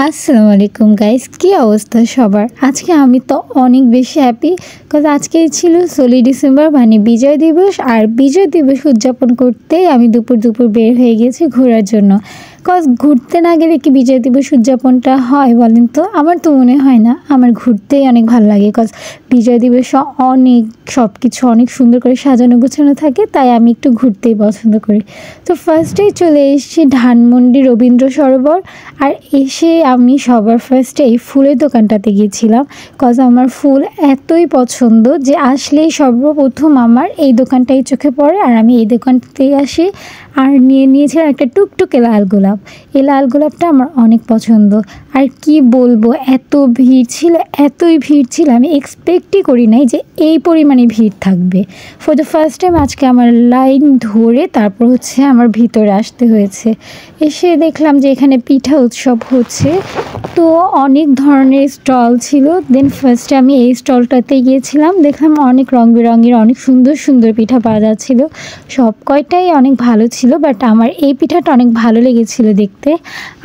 আসসালামু আলাইকুম গাইস, কি অবস্থা সবার? আজকে আমি তো অনেক বেশি হ্যাপি কজ আজকে ছিল 16 ডিসেম্বর মানে বিজয় দিবস। আর বিজয় দিবস উদযাপন করতেই আমি দুপুর দুপুর বের হয়ে গেছি ঘোরার জন্য। কজ ঘুরতে না গেলে কি বিজয় দিবস উদযাপনটা হয় বলেন তো? আমার তো মনে হয় না। আমার ঘুরতেই অনেক ভালো লাগে কজ বিজয় দিবসে অনেক সব কিছু অনেক সুন্দর করে সাজানো গোছানো থাকে, তাই আমি একটু ঘুরতেই পছন্দ করি। তো ফার্স্টেই চলে এসেছি ধানমন্ডি রবীন্দ্র সরোবর। আর এসে আমি সবার ফার্স্টে এই ফুলের দোকানটাতে গিয়েছিলাম কজ আমার ফুল এতই পছন্দ যে আসলেই সর্বপ্রথম আমার এই দোকানটাই চোখে পড়ে। আর আমি এই দোকানটাতেই আসি আর নিয়েছিলাম একটা টুকটুকে লাল গোলাপ। এই লাল গোলাপটা আমার অনেক পছন্দ। আর কি বলবো, এত ভিড় ছিল, এতই ভিড় ছিল, আমি এক্সপেক্টই করি নাই যে এই পরিমাণে ভিড় থাকবে। ফর দ্য ফার্স্ট টাইম আজকে আমার লাইন ধরে তারপর আমার ভিতরে আসতে হয়েছে। এসে দেখলাম যে এখানে পিঠা উৎসব হচ্ছে, তো অনেক ধরনের স্টল ছিল। দেন ফার্স্টে আমি এই স্টলটাতে গিয়েছিলাম, দেখলাম অনেক রং বেরঙের অনেক সুন্দর সুন্দর পিঠা পাওয়া যাচ্ছিল। সব কয়টাই অনেক ভালো ছিল, বাট আমার এই পিঠাটা অনেক ভালো লেগেছিল দেখতে।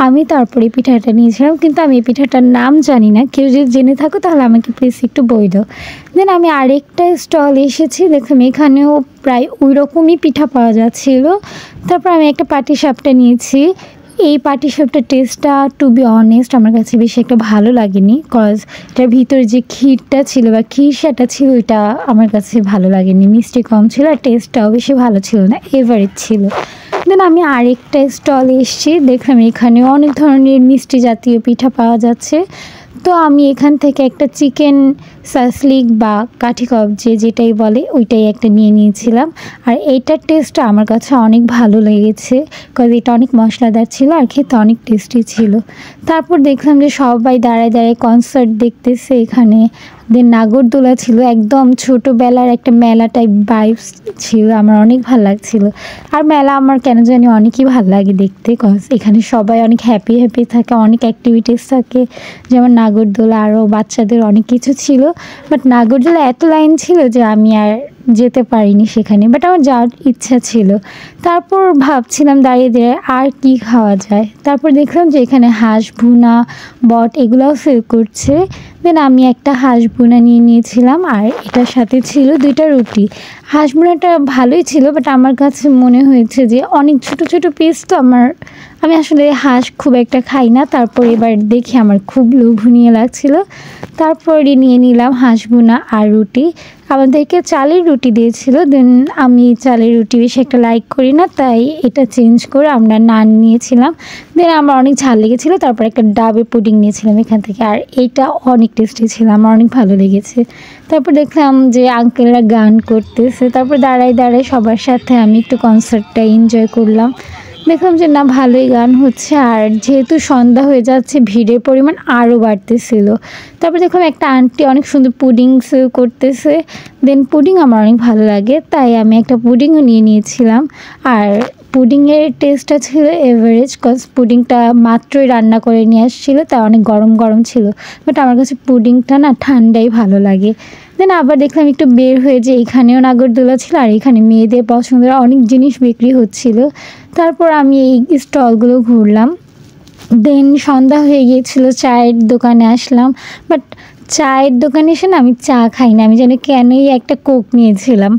আমি তারপরে এই পিঠাটা নিয়েছিলাম, কিন্তু আমি এই পিঠাটার নাম জানি না। কেউ যদি জেনে থাকো তাহলে আমাকে প্লিজ একটু বলে দাও। দেন আমি আরেকটা স্টল এসেছি, দেখলাম এখানেও প্রায় ওই রকমই পিঠা পাওয়া যাচ্ছিল। তারপর আমি একটা পাটিসাপটা নিয়েছি। এই পাটিসাপটার টেস্টটা টু বি অনেস্ট আমার কাছে বেশি একটা ভালো লাগেনি, কজ এটার ভিতরে যে ক্ষীরটা ছিল বা ক্ষীরসাটা ছিল ওইটা আমার কাছে ভালো লাগেনি। মিষ্টি কম ছিল আর টেস্টটাও বেশি ভালো ছিল না, এভারেজ ছিল। দেন আমি আরেকটা স্টলে এসেছি, দেখলাম এখানে অনেক ধরনের মিষ্টি জাতীয় পিঠা পাওয়া যাচ্ছে। তো আমি এখান থেকে একটা চিকেন সাসলিক বা কাঠি কবজি যেটাই বলে ওইটাই একটা নিয়েছিলাম। আর এইটার টেস্টটা আমার কাছে অনেক ভালো লেগেছে, কজ এটা অনেক মশলাদার ছিল আর খেতে অনেক টেস্টি ছিল। তারপর দেখলাম যে সবাই দাঁড়ায় দাঁড়ায় কনসার্ট দেখতেছে এখানে। দেন নাগরদোলা ছিল, একদম ছোটোবেলার একটা মেলা টাইপ ভাইবস ছিল, আমার অনেক ভালো লাগছিল। আর মেলা আমার কেন জানি অনেকই ভালো লাগে দেখতে, কজ এখানে সবাই অনেক হ্যাপি হ্যাপি থাকে, অনেক অ্যাক্টিভিটিস থাকে, যেমন নাগরদোলা আরও বাচ্চাদের অনেক কিছু ছিল। বাট নাগরদোলা এত লাইন ছিল যে আমি আর যেতে পারিনি সেখানে, বাট আমার যাওয়ার ইচ্ছা ছিল। তারপর ভাবছিলাম দাঁড়িয়ে দাঁড়িয়ে আর কি খাওয়া যায়। তারপর দেখলাম যে এখানে হাঁস ভুনা, বট এগুলোও সেল করছে। দেন আমি একটা হাঁস ভুনা নিয়েছিলাম আর এটার সাথে ছিল 2টা রুটি। হাঁস ভুনাটা ভালোই ছিল, বাট আমার কাছে মনে হয়েছে যে অনেক ছোট ছোট পিস, তো আমি আসলে হাঁস খুব একটা খাই না। তারপর এবার দেখি আমার খুব লোভনীয় লাগছিল, তারপরে নিয়ে নিলাম হাঁস ভুনা আর রুটি। আমাদেরকে চালের রুটি দিয়েছিল, দেন আমি চালের রুটি বেশি একটা লাইক করি না, তাই এটা চেঞ্জ করে আমরা নান নিয়েছিলাম। দেন আমার অনেক ঝাল লেগেছিলো, তারপর একটা ডাবে পুডিং নিয়েছিলাম এখান থেকে, আর এইটা অনেক টেস্টি ছিল, আমার অনেক ভালো লেগেছে। তারপর দেখলাম যে আঙ্কেলরা গান করতেছে, তারপর দাঁড়ায় দাঁড়ায় সবার সাথে আমি একটু কনসার্টটা এনজয় করলাম। দেখলাম যে না, ভালোই গান হচ্ছে, আর যেহেতু সন্ধ্যা হয়ে যাচ্ছে ভিড়ের পরিমাণ আরও বাড়তেছিল। তারপর দেখলাম একটা আন্টি অনেক সুন্দর পুডিং সেল করতেছে। দেন পুডিং আমার অনেক ভালো লাগে, তাই আমি একটা পুডিংও নিয়েছিলাম। আর পুডিংয়ের টেস্টটা ছিল এভারেজ, কজ পুডিংটা মাত্রই রান্না করে নিয়ে আসছিলো, তাই অনেক গরম গরম ছিল। বাট আমার কাছে পুডিংটা না ঠান্ডাই ভালো লাগে। দেন আবার দেখলাম একটু বের হয়ে যে এখানেও নাগরদোলা ছিল আর এখানে মেয়েদের পছন্দের অনেক জিনিস বিক্রি হচ্ছিল। তারপর আমি এই স্টলগুলো ঘুরলাম। দেন সন্ধ্যা হয়ে গিয়েছিল, চায়ের দোকানে আসলাম। বাট চায়ের দোকানে এসে না আমি চা খাই না, আমি জানি কেনই একটা কোক নিয়েছিলাম,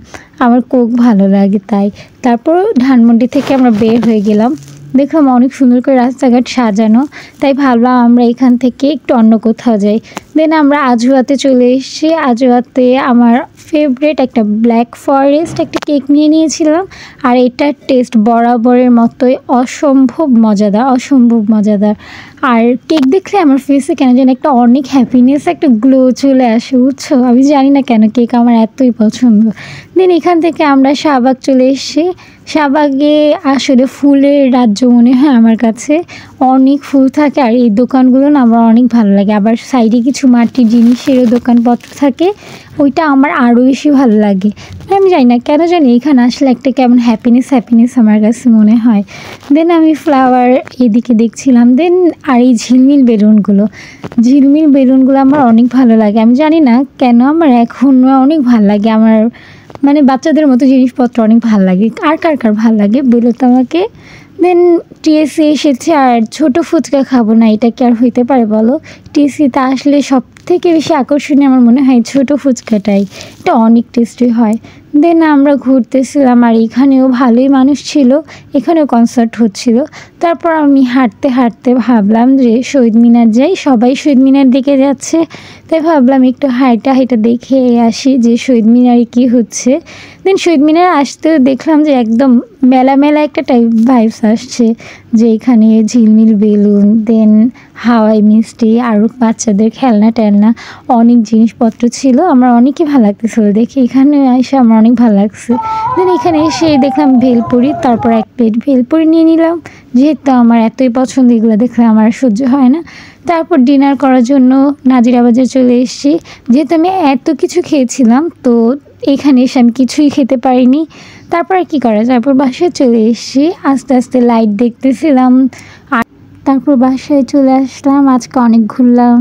আমার কোক ভালো লাগে তাই। তারপর ধানমন্ডি থেকে আমরা বের হয়ে গেলাম, দেখলাম অনেক সুন্দর করে রাস্তাঘাট সাজানো, তাই ভাবলাম আমরা এখান থেকে একটু অন্য কোথাও যাই। দেন আমরা আজুয়াতে চলে এসেছি। আজুয়াতে আমার ফেভারিট একটা ব্ল্যাক ফরেস্ট একটা কেক নিয়েছিলাম, আর এটার টেস্ট বরাবরের মতোই অসম্ভব মজাদার, অসম্ভব মজাদার। আর কেক দেখলে আমার ফেসে কেন যেন একটা অনেক হ্যাপিনেস, একটা গ্লো চলে আসে, বুঝছো? আমি জানি না কেন কেক আমার এতই পছন্দ। দেন এখান থেকে আমরা শাহবাগ চলে এসেছি। শাহবাগে আসলে ফুলের রাজ্য মনে হয় আমার কাছে, অনেক ফুল থাকে আর এই দোকানগুলো না আমার অনেক ভালো লাগে। আবার সাইডে কিছু মাটির জিনিসেরও দোকানপত্র থাকে, ওইটা আমার আরও বেশি ভালো লাগে। আমি জানি না কেন জানি এখানে আসলে একটা কেমন হ্যাপিনেস হ্যাপিনেস আমার কাছে মনে হয়। দেন আমি ফ্লাওয়ার এদিকে দেখছিলাম। দেন আর এই ঝিলমিল বেলুনগুলো আমার অনেক ভালো লাগে, আমি জানি না কেন আমার এখনও অনেক ভালো লাগে। আমার মানে বাচ্চাদের মতো জিনিসপত্র অনেক ভালো লাগে। আর কার কার ভালো লাগে বলো তো আমাকে। দেন টিএসসি এসেছে আর ছোট ফুচকা খাবো না, এটা কি আর হইতে পারে বলো। টিএসসিতে আসলে সব থেকে বেশি আকর্ষণীয় আমার মনে হয় ছোট ফুচকাটাই, এটা অনেক টেস্টি হয়। দেন আমরা ঘুরতেছিলাম আর এখানেও ভালোই মানুষ ছিল, এখানেও কনসার্ট হচ্ছিল। তারপর আমি হাঁটতে হাঁটতে ভাবলাম যে শহীদ মিনার যাই, সবাই শহীদ মিনার দিকে যাচ্ছে, তাই ভাবলাম একটু হাঁটা হাঁটা দেখে আসি যে শহীদ মিনারে কী হচ্ছে। দেন শহীদ মিনার আসতে দেখলাম যে একদম মেলা মেলা একটা টাইপ ভাইবস আসছে, যে এখানে ঝিলমিল বেলুন, দেন হাওয়াই মিষ্টি, আরও বাচ্চাদের খেলনা টেলনা অনেক জিনিসপত্র ছিল। আমার অনেকই ভালো লাগতেছিল দেখে, এখানে এসে আমার অনেক ভালো লাগছে। দেন এখানে এসে দেখলাম ভেলপুরি, তারপর এক প্লেট ভেলপুরি নিয়ে নিলাম, যেহেতু আমার এতই পছন্দ, এগুলো দেখলে আমার সহ্য হয় না। তারপর ডিনার করার জন্য নাজিরা বাজার চলে এসেছি, যেহেতু আমি এত কিছু খেয়েছিলাম, তো এখানে এসে আমি কিছুই খেতে পারিনি। তারপর আর কী করা, তারপর বাসায় চলে এসেছি, আস্তে আস্তে লাইট দেখতেছিলাম আর তারপর বাসায় চলে আসলাম। আজকে অনেক ঘুরলাম।